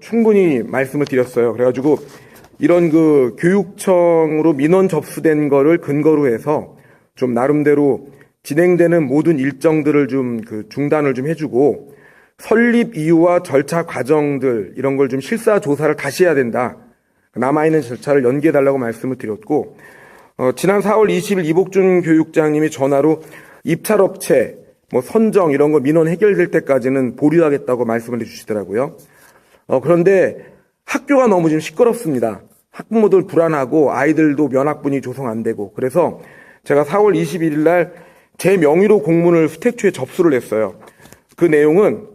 충분히 말씀을 드렸어요. 그래가지고 이런 그 교육청으로 민원 접수된 거를 근거로 해서 좀 나름대로 진행되는 모든 일정들을 좀 그 중단을 좀 해주고 설립 이유와 절차 과정들 이런 걸 좀 실사 조사를 다시 해야 된다. 남아있는 절차를 연기해달라고 말씀을 드렸고, 지난 4월 20일 이복준 교육장님이 전화로 입찰업체, 선정 이런 거 민원 해결될 때까지는 보류하겠다고 말씀을 해주시더라고요. 그런데 학교가 너무 지금 시끄럽습니다. 학부모들 불안하고 아이들도 면학분이 조성 안 되고, 그래서 제가 4월 21일 날 제 명의로 공문을 수택초에 접수를 했어요. 그 내용은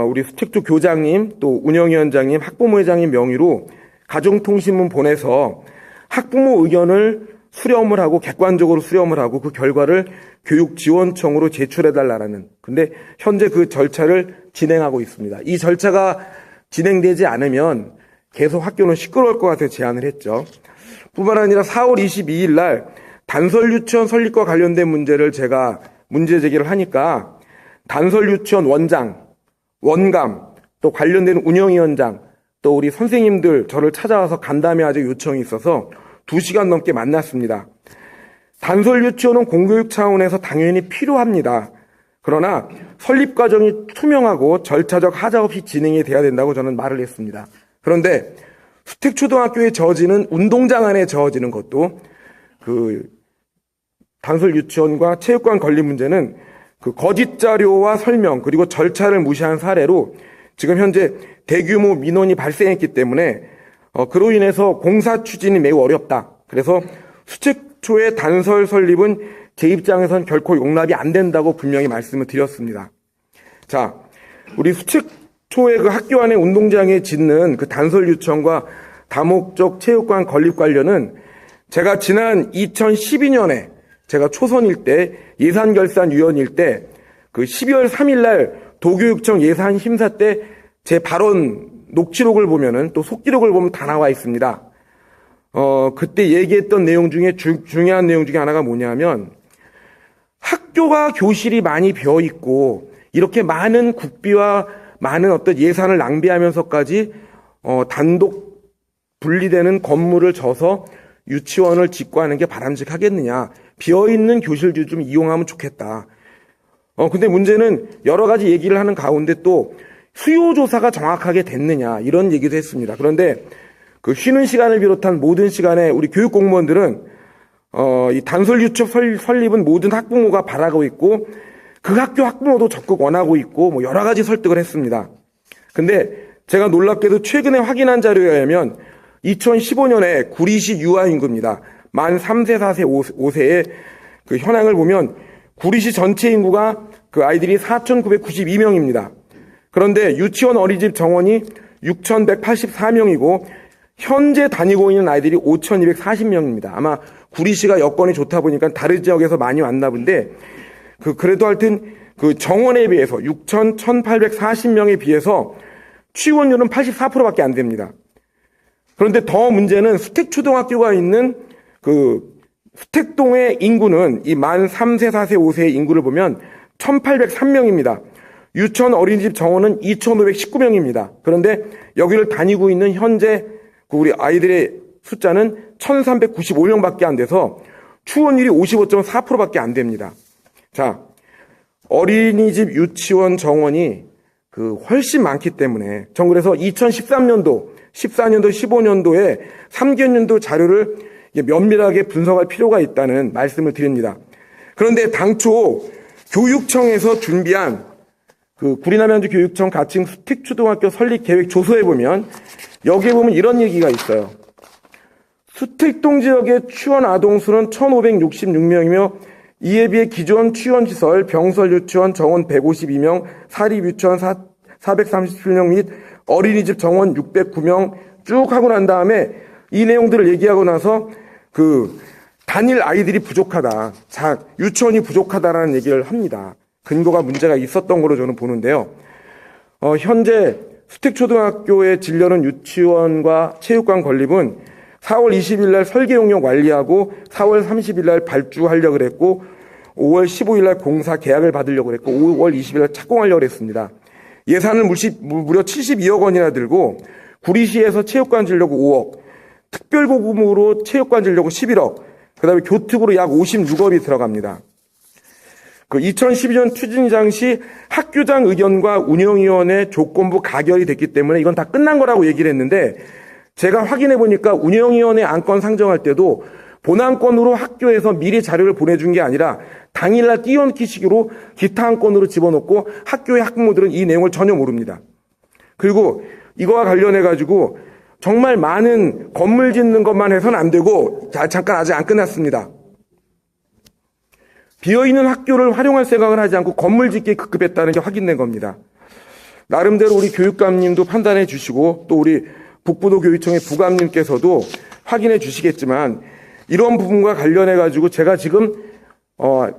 우리 수택초 교장님, 또 운영위원장님, 학부모회장님 명의로 가정통신문 보내서 학부모 의견을 수렴을 하고 객관적으로 수렴을 하고 그 결과를 교육지원청으로 제출해달라는, 근데 현재 그 절차를 진행하고 있습니다. 이 절차가 진행되지 않으면 계속 학교는 시끄러울 것 같아서 제안을 했죠. 뿐만 아니라 4월 22일 날 단설 유치원 설립과 관련된 문제를 제가 문제 제기를 하니까 단설 유치원 원장, 원감, 또 관련된 운영위원장, 또 우리 선생님들 저를 찾아와서 간담회하자 요청이 있어서 2시간 넘게 만났습니다. 단설 유치원은 공교육 차원에서 당연히 필요합니다. 그러나 설립 과정이 투명하고 절차적 하자 없이 진행이 돼야 된다고 저는 말을 했습니다. 그런데 수택초등학교에 저어지는 운동장 안에 저어지는 것도 그 단설 유치원과 체육관 건립 문제는 그 거짓 자료와 설명 그리고 절차를 무시한 사례로 지금 현재 대규모 민원이 발생했기 때문에 그로 인해서 공사 추진이 매우 어렵다. 그래서 수택초의 단설 설립은 제 입장에선 결코 용납이 안 된다고 분명히 말씀을 드렸습니다. 자, 우리 수택초의 그 학교 안에 운동장에 짓는 그 단설 유치원과 다목적 체육관 건립 관련은 제가 지난 2012년에 제가 초선일 때 예산결산위원일 때 그 12월 3일 날 도교육청 예산 심사 때 제 발언 녹취록을 보면은 또 속기록을 보면 다 나와 있습니다. 그때 얘기했던 내용 중에 중요한 내용 중에 하나가 뭐냐면 학교가 교실이 많이 비어 있고 이렇게 많은 국비와 많은 어떤 예산을 낭비하면서까지 단독 분리되는 건물을 져서 유치원을 짓고 하는 게 바람직하겠느냐. 비어있는 교실도 좀 이용하면 좋겠다. 근데 문제는 여러 가지 얘기를 하는 가운데 또 수요조사가 정확하게 됐느냐. 이런 얘기도 했습니다. 그런데 그 쉬는 시간을 비롯한 모든 시간에 우리 교육 공무원들은 이 단설 유치원 설립은 모든 학부모가 바라고 있고 그 학교 학부모도 적극 원하고 있고 여러 가지 설득을 했습니다. 근데 제가 놀랍게도 최근에 확인한 자료에 의하면 2015년에 구리시 유아 인구입니다. 만 3세, 4세, 5세의 그 현황을 보면 구리시 전체 인구가 그 아이들이 4,992명입니다. 그런데 유치원 어린이집 정원이 6,184명이고 현재 다니고 있는 아이들이 5,240명입니다. 아마 구리시가 여건이 좋다 보니까 다른 지역에서 많이 왔나 본데 그래도 하여튼 그 정원에 비해서 1,840명에 비해서 취원율은 84%밖에 안 됩니다. 그런데 더 문제는 수택초등학교가 있는 그 수택동의 인구는 이 만 3세, 4세, 5세의 인구를 보면 1,803명입니다. 유치원 어린이집 정원은 2,519명입니다. 그런데 여기를 다니고 있는 현재 우리 아이들의 숫자는 1,395명밖에 안 돼서 추원율이 55.4%밖에 안 됩니다. 자, 어린이집 유치원 정원이 훨씬 많기 때문에 전 그래서 2013년도, 14년도, 15년도에 3개년도 자료를 면밀하게 분석할 필요가 있다는 말씀을 드립니다. 그런데 당초 교육청에서 준비한 구리남현주 교육청 가칭 수택초등학교 설립 계획 조서에 보면 여기에 보면 이런 얘기가 있어요. 수택동 지역의 취원 아동 수는 1,566명이며 이에 비해 기존 취원시설, 병설 유치원 정원 152명, 사립 유치원 437명 및 어린이집 정원 609명 쭉 하고 난 다음에 이 내용들을 얘기하고 나서 단일 아이들이 부족하다. 유치원이 부족하다라는 얘기를 합니다. 근거가 문제가 있었던 걸로 저는 보는데요. 현재 수택초등학교의 진료는 유치원과 체육관 건립은 4월 20일 날 설계 용역 완리하고 4월 30일 날 발주하려고 그랬고 5월 15일 날 공사 계약을 받으려고 그랬고 5월 20일 날 착공하려고 그랬습니다. 예산을 무려 72억 원이나 들고 구리시에서 체육관 지으려고 5억, 특별고금으로 체육관 지으려고 11억, 그다음에 교특으로 약 56억이 들어갑니다. 그 2012년 추진장 시 학교장 의견과 운영위원회 조건부 가결이 됐기 때문에 이건 다 끝난 거라고 얘기를 했는데, 제가 확인해 보니까 운영위원회 안건 상정할 때도 본안건으로 학교에서 미리 자료를 보내준 게 아니라 당일날 띄워넣기식으로 기타 안건으로 집어넣고 학교의 학부모들은 이 내용을 전혀 모릅니다. 그리고 이거와 관련해 가지고 정말 많은 건물 짓는 것만 해서는 안 되고, 잠깐 아직 안 끝났습니다. 비어있는 학교를 활용할 생각을 하지 않고 건물 짓기에 급급했다는 게 확인된 겁니다. 나름대로 우리 교육감님도 판단해 주시고 또 우리 북부도 교육청의 부감님께서도 확인해 주시겠지만, 이런 부분과 관련해 가지고 제가 지금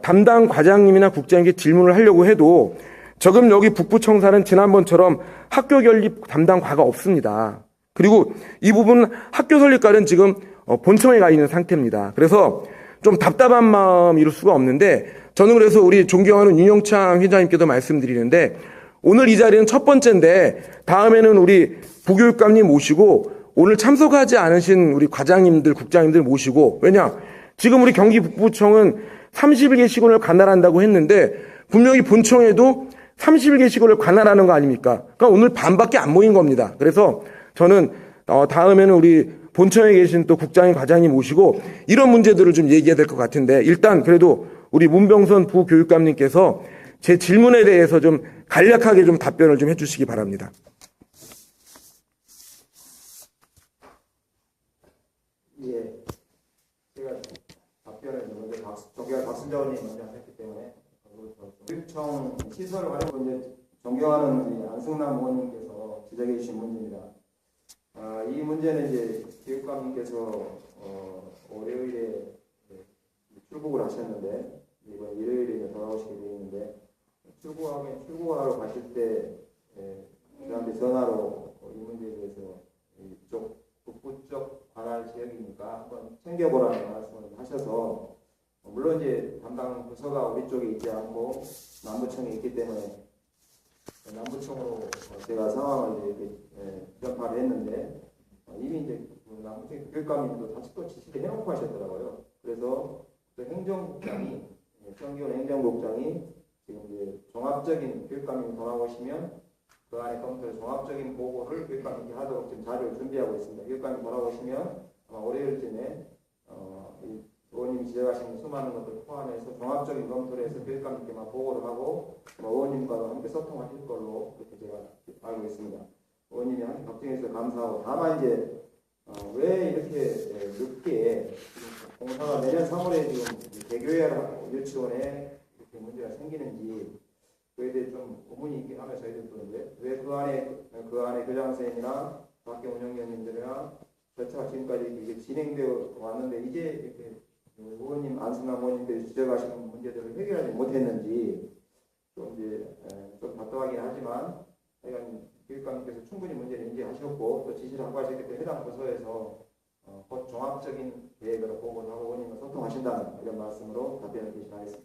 담당 과장님이나 국장에게 질문을 하려고 해도 지금 여기 북부청사는 지난번처럼 학교 건립 담당과가 없습니다. 그리고 이 부분 학교 설립과는 지금 본청에 가 있는 상태입니다. 그래서 좀 답답한 마음 이룰 수가 없는데, 저는 그래서 우리 존경하는 윤영창 회장님께도 말씀드리는데, 오늘 이 자리는 첫 번째인데 다음에는 우리 부교육감님 모시고 오늘 참석하지 않으신 우리 과장님들, 국장님들 모시고, 왜냐 지금 우리 경기 북부청은 30일 개시군을 관할한다고 했는데 분명히 본청에도 30일 개시군을 관할하는 거 아닙니까? 그러니까 오늘 반밖에 안 모인 겁니다. 그래서 저는 다음에는 우리 본청에 계신 또 국장님, 과장님 모시고 이런 문제들을 좀 얘기해야 될 것 같은데, 일단 그래도 우리 문병선 부교육감님께서 제 질문에 대해서 좀 간략하게 좀 답변을 좀 해주시기 바랍니다. 예, 제가 답변을 먼저 존경하는 박순자 의원님 먼저 했기 때문에 교육청 시설을 활용하고 이제 존경하는 안승남 의원님께서 지적해 주신 문제입니다. 이 문제는 이제 교육감님께서 월요일에 출국을 하셨는데 이번 일요일에 돌아오시게 되어 있는데, 출국하러 가실 때 저한테 전화로 이 문제에 대해서 이쪽 북부 쪽 관할 지역이니까 한번 챙겨보라는 말씀을 하셔서, 물론 이제 담당 부서가 우리 쪽에 있지 않고 남부청에 있기 때문에 남부청으로 제가 상황을 이렇게 전파를 했는데, 이미 이제 남부청 교육감님도 다시 또 지시를 해놓고 하셨더라고요. 그래서 그 행정국장이, 정기훈 행정국장이 지금 이제 종합적인 교육감님이 돌아오시면 그 안에 검토를 종합적인 보고를 교육감님께 하도록 지금 자료를 준비하고 있습니다. 교육감님 돌아오시면 아마 월요일쯤에 이 의원님이 지적하신 수많은 것들을 포함해서 종합적인 검토를 해서 교육감님께만 보고를 하고 의원님과도 함께 소통하실 걸로 그렇게 제가 알고 있습니다. 의원님이 함께 걱정해서 감사하고, 다만 이제 왜 이렇게 늦게 공사가 내년 3월에 지금 개교회하고 유치원에 이렇게 문제가 생기는지 그에 대해 좀 의문이 있긴 하면 저희들 보는데, 왜 그 안에 교장선생님이나 학교 운영위원님들이나 절차가 지금까지 이게 진행되어 왔는데 이제 이렇게 의원님, 안승남 의원님들이 지적하시는 문제들을 해결하지 못했는지 좀 이제 좀 답답하긴 하지만, 하여간 교육감님께서 충분히 문제를 인지하셨고 또 지시를 하고 하셨기 때문에 해당 부서에서 곧 종합적인 계획으로 보고를 하고 의원님과 소통하신다는 이런 말씀으로 답변을 드리겠습니다.